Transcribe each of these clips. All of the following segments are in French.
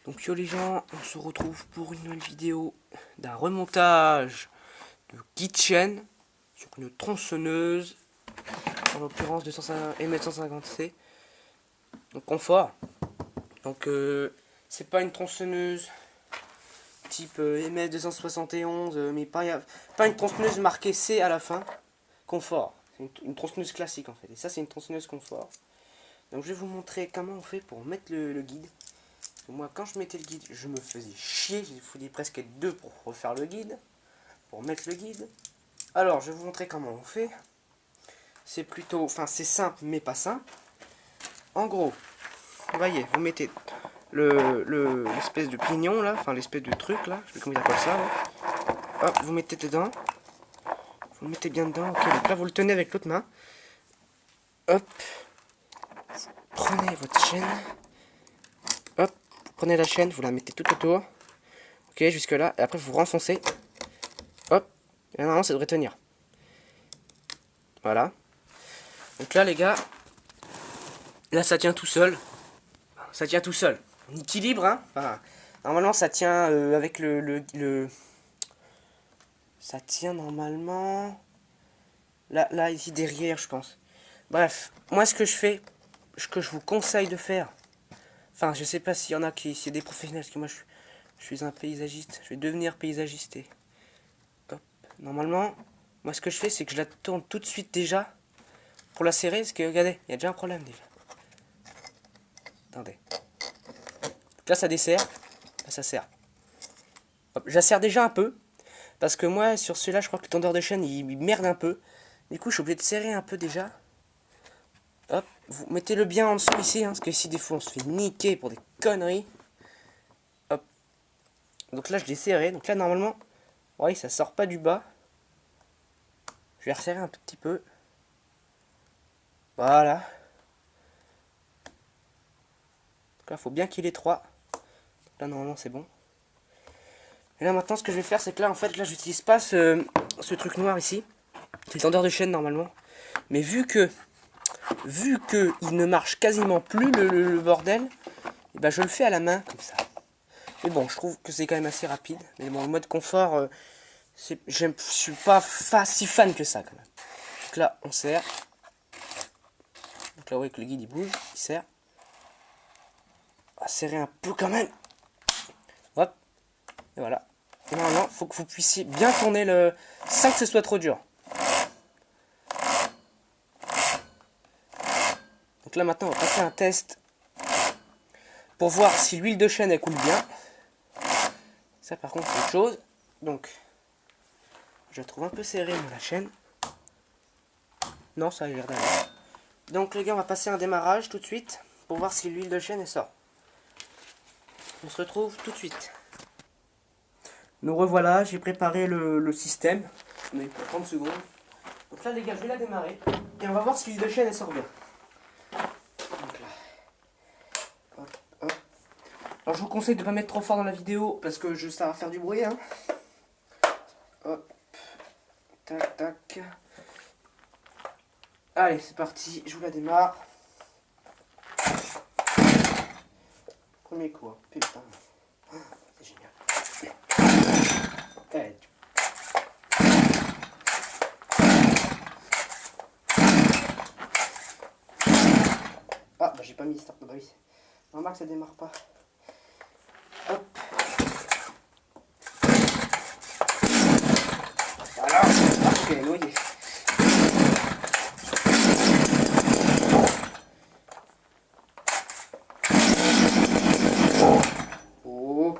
Donc yo les gens, on se retrouve pour une nouvelle vidéo d'un remontage de Kitchen sur une tronçonneuse, en l'occurrence M150C, donc confort. Donc c'est pas une tronçonneuse type MS271, mais pas une tronçonneuse marquée C à la fin, confort. C'est une tronçonneuse classique en fait, et ça c'est une tronçonneuse confort. Donc je vais vous montrer comment on fait pour mettre le guide. Moi, quand je mettais le guide, je me faisais chier. Il fallait presque être deux pour refaire le guide, pour mettre le guide. Alors, je vais vous montrer comment on fait. C'est plutôt, enfin, c'est simple, mais pas simple. En gros, vous voyez, vous mettez l'espèce de pignon là, enfin l'espèce de truc là, je sais pas comment ils appellent ça. Là. Hop, vous mettez dedans. Vous le mettez bien dedans. Ok, donc là, vous le tenez avec l'autre main. Hop. Prenez votre chaîne. Hop. Prenez la chaîne, vous la mettez tout autour. Ok, jusque là. Et après, vous renfoncez. Hop. Et normalement, ça devrait tenir. Voilà. Donc là, les gars. Là, ça tient tout seul. Ça tient tout seul. On équilibre, hein. Enfin, normalement, ça tient avec ça tient normalement... Là, ici, derrière, je pense. Bref. Moi, ce que je fais... Ce que je vous conseille de faire... Enfin, je sais pas s'il y en a qui... C'est des professionnels, parce que moi, je suis un paysagiste. Je vais devenir paysagiste. Et... Hop. Normalement, moi, ce que je fais, c'est que je la tourne tout de suite déjà pour la serrer. Parce que, regardez, il y a déjà un problème, déjà. Attendez. Donc là, ça dessert. Là, ça serre. Hop, je la serre déjà un peu. Parce que moi, sur celui-là, je crois que le tendeur de chaîne, il merde un peu. Du coup, je suis obligé de serrer un peu déjà. Hop, vous mettez-le bien en dessous ici, hein, parce que ici, des fois, on se fait niquer pour des conneries. Hop. Donc là, je l'ai serré. Donc là, normalement, oui, ça sort pas du bas. Je vais resserrer un petit peu. Voilà. Donc là, il faut bien qu'il ait 3. Là, normalement, c'est bon. Et là, maintenant, ce que je vais faire, c'est que là, en fait, là, j'utilise pas ce truc noir ici. C'est le tendeur de chaîne, normalement. Mais vu que il ne marche quasiment plus le bordel, et ben, je le fais à la main, comme ça. Mais bon, je trouve que c'est quand même assez rapide. Mais bon, le mode confort, je suis pas si fan que ça, quand même. Donc là, on serre. Donc là, vous voyez que le guide, il bouge, il serre. On va serrer un peu quand même. Hop. Et voilà. Et normalement, il faut que vous puissiez bien tourner le... sans que ce soit trop dur. Donc là, maintenant, on va passer un test pour voir si l'huile de chêne, elle coule bien. Ça, par contre, c'est autre chose. Donc, je la trouve un peu serrée, moi, la chaîne. Non, ça a l'air d'aller. Donc, les gars, on va passer un démarrage tout de suite pour voir si l'huile de chêne, elle sort. On se retrouve tout de suite. Nous revoilà, j'ai préparé le système. On a eu pour 30 secondes. Donc là, les gars, je vais la démarrer. Et on va voir si l'huile de chêne, elle sort bien. Donc là. Hop, hop. Alors, je vous conseille de ne pas mettre trop fort dans la vidéo parce que ça va faire du bruit. Hein. Hop. Tac, tac. Allez, c'est parti. Je vous la démarre. Premier coup. Hein. Putain. C'est génial. Allez. Ah, bah j'ai pas mis start. Bah oui. Normal que ça démarre pas. Hop. Voilà. Ok, noyé. Oh.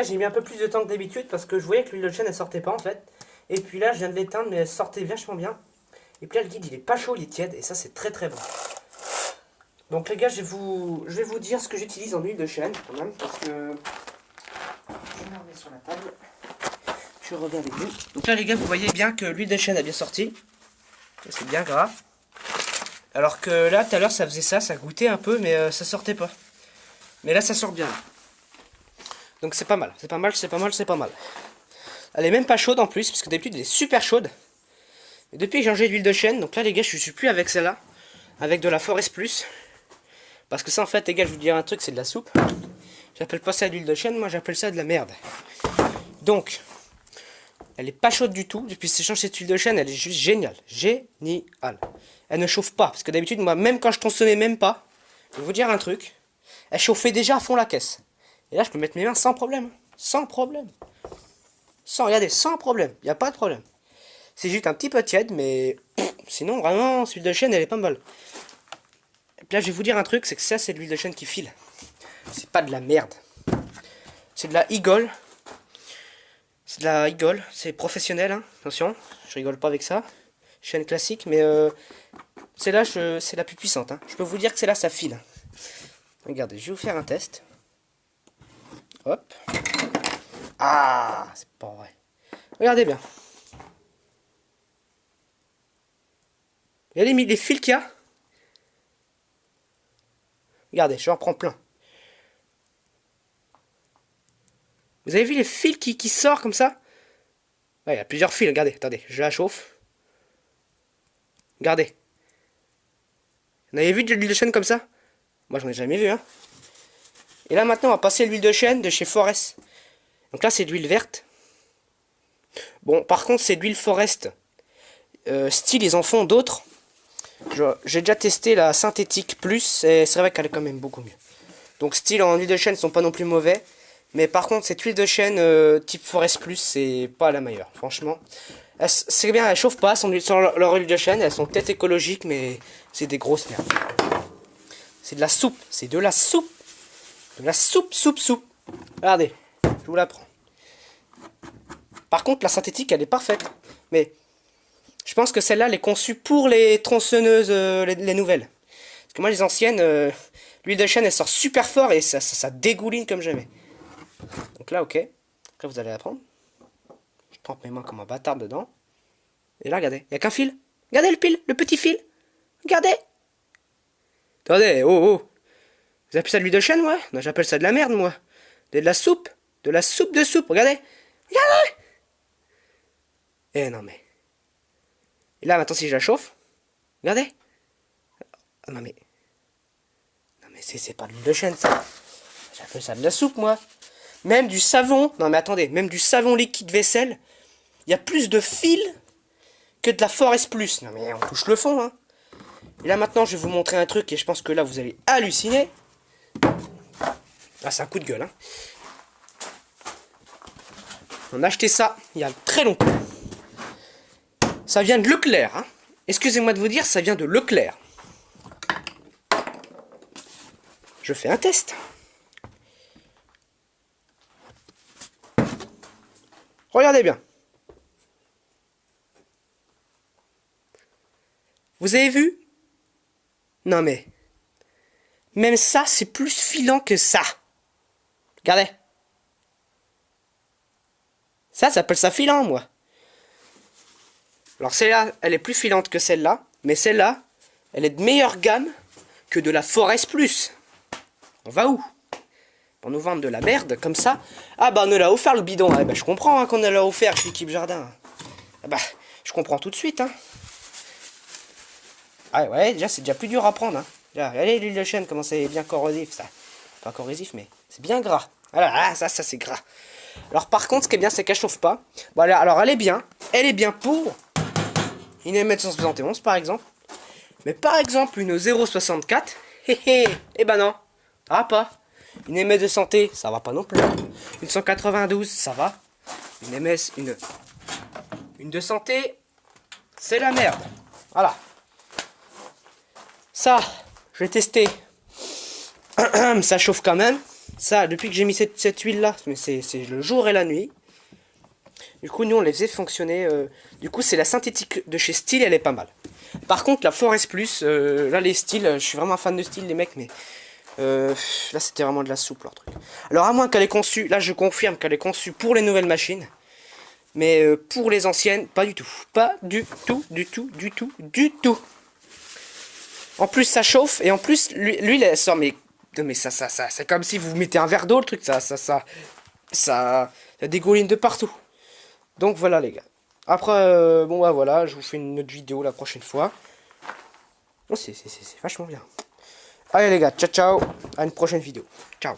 gars, j'ai mis un peu plus de temps que d'habitude parce que je voyais que l'huile de chêne elle sortait pas en fait. Et puis là, je viens de l'éteindre, mais elle sortait vachement bien. Et puis là, le guide il est pas chaud, il est tiède, et ça c'est très très bon. Donc les gars, je vais vous dire ce que j'utilise en huile de chêne quand même, parce que je me remets sur la table. Je reviens avec vous. Donc là les gars, vous voyez bien que l'huile de chêne a bien sorti. C'est bien gras. Alors que là, tout à l'heure, ça faisait ça, ça goûtait un peu, mais ça sortait pas. Mais là, ça sort bien. Donc c'est pas mal, c'est pas mal, c'est pas mal, c'est pas mal. Elle est même pas chaude en plus, parce que d'habitude, elle est super chaude. Et depuis que j'ai changé d'huile de chêne, donc là les gars, je suis plus avec celle-là, avec de la Forest Plus. Parce que ça, en fait, les gars, je vous dis un truc, c'est de la soupe. J'appelle pas ça de l'huile de chêne, moi j'appelle ça de la merde. Donc, elle est pas chaude du tout. Depuis que j'ai changé cette huile de chêne, elle est juste géniale. Géniale. Elle ne chauffe pas. Parce que d'habitude, moi, même quand je tronçonnais même pas, je vais vous dire un truc, elle chauffait déjà à fond la caisse. Et là, je peux mettre mes mains sans problème. Sans problème. Regardez, sans problème. Il n'y a pas de problème. C'est juste un petit peu tiède, mais sinon, vraiment, cette huile de chêne, elle est pas mal. Et puis là, je vais vous dire un truc, c'est que ça, c'est de l'huile de chêne qui file. C'est pas de la merde. C'est de la Eagle. C'est de la Eagle. C'est professionnel, hein. Attention, je rigole pas avec ça. Chaîne classique, mais c'est là, c'est la plus puissante. Hein. Je peux vous dire que c'est là, ça file. Regardez, je vais vous faire un test. Hop. Ah, c'est pas vrai. Regardez bien. Regardez les fils qu'il y a. Regardez, j'en prends plein. Vous avez vu les fils qui sortent comme ça? Ouais, il y a plusieurs fils, regardez, attendez, je la chauffe. Regardez. Vous avez vu de l'huile de chêne comme ça? Moi, j'en ai jamais vu, hein. Et là, maintenant, on va passer l'huile de chêne de chez Forest. Donc là, c'est de l'huile verte. Bon, par contre, c'est de l'huile Forest. Style, ils en font d'autres. J'ai déjà testé la synthétique plus, et c'est vrai qu'elle est quand même beaucoup mieux. Donc style, en huile de chêne, ils sont pas non plus mauvais. Mais par contre, cette huile de chêne type Forest Plus, c'est pas la meilleure, franchement. C'est bien, elles chauffent pas sur leur huile de chêne, elles sont peut-être écologiques, mais c'est des grosses merdes. C'est de la soupe, c'est de la soupe. De la soupe. Regardez, je vous la prends. Par contre, la synthétique, elle est parfaite. Mais je pense que celle-là, elle est conçue pour les tronçonneuses, les nouvelles. Parce que moi, les anciennes, l'huile de chêne, elle sort super fort et ça dégouline comme jamais. Donc là, ok. Là, vous allez la prendre. Je trempe mes mains comme un bâtard dedans. Et là, regardez, il n'y a qu'un fil. Regardez le petit fil. Regardez. Attendez, oh. Vous appelez ça de l'huile de chêne, moi? Non, j'appelle ça de la merde, moi. De la soupe. De la soupe de soupe. Regardez. Regardez. Eh non, mais. Et là, maintenant, si je la chauffe. Regardez. Oh, non, mais. Non, mais c'est pas de l'huile de chêne, ça. J'appelle ça de la soupe, moi. Même du savon. Non, mais attendez. Même du savon liquide vaisselle. Il y a plus de fils que de la Forest Plus. Non, mais on touche le fond, hein. Et là, maintenant, je vais vous montrer un truc et je pense que là, vous allez halluciner. Ah, c'est un coup de gueule, hein. On a acheté ça il y a très longtemps. Ça vient de Leclerc, hein. Excusez-moi de vous dire, ça vient de Leclerc. Je fais un test. Regardez bien. Vous avez vu? Non mais. Même ça, c'est plus filant que ça. Regardez. Ça s'appelle ça filant, moi. Alors celle-là, elle est plus filante que celle-là. Mais celle-là, elle est de meilleure gamme que de la Forest Plus. On va où? Pour nous vendre de la merde comme ça. Ah bah on nous l'a offert le bidon. Eh bah je comprends hein, qu'on nous l'a offert chez L'équipe Jardin. Ah bah je comprends tout de suite. Hein. Ah ouais, déjà c'est déjà plus dur à prendre. Hein. Déjà, regardez l'huile de chêne, comment c'est bien corrosif ça. Pas corrosif mais c'est bien gras. Voilà, ça c'est gras. Alors par contre ce qui est bien c'est qu'elle chauffe pas. Bon, alors elle est bien. Elle est bien pour une M171 par exemple. Mais par exemple une 0,64. Eh ben non, ça va pas. Une MS de santé, ça va pas non plus. Une 192, ça va. Une MS, une de santé, c'est la merde. Voilà. Ça, je vais tester. Ça chauffe quand même. Ça, depuis que j'ai mis cette huile là, mais c'est le jour et la nuit. Du coup, nous on les faisait fonctionner. Du coup, c'est la synthétique de chez Steel, elle est pas mal. Par contre, la Forest Plus, là les Steel, je suis vraiment fan de Steel les mecs, mais là c'était vraiment de la soupe leur truc. Alors à moins qu'elle est conçue, là je confirme qu'elle est conçue pour les nouvelles machines. Mais pour les anciennes, pas du tout. Pas du tout, du tout, du tout, du tout. En plus ça chauffe et en plus l'huile elle sort mais ça c'est comme si vous mettez un verre d'eau le truc ça dégouline de partout. Donc voilà les gars. Après bon bah voilà, je vous fais une autre vidéo la prochaine fois. Oh, c'est vachement bien. Allez les gars, ciao ciao, à une prochaine vidéo. Ciao.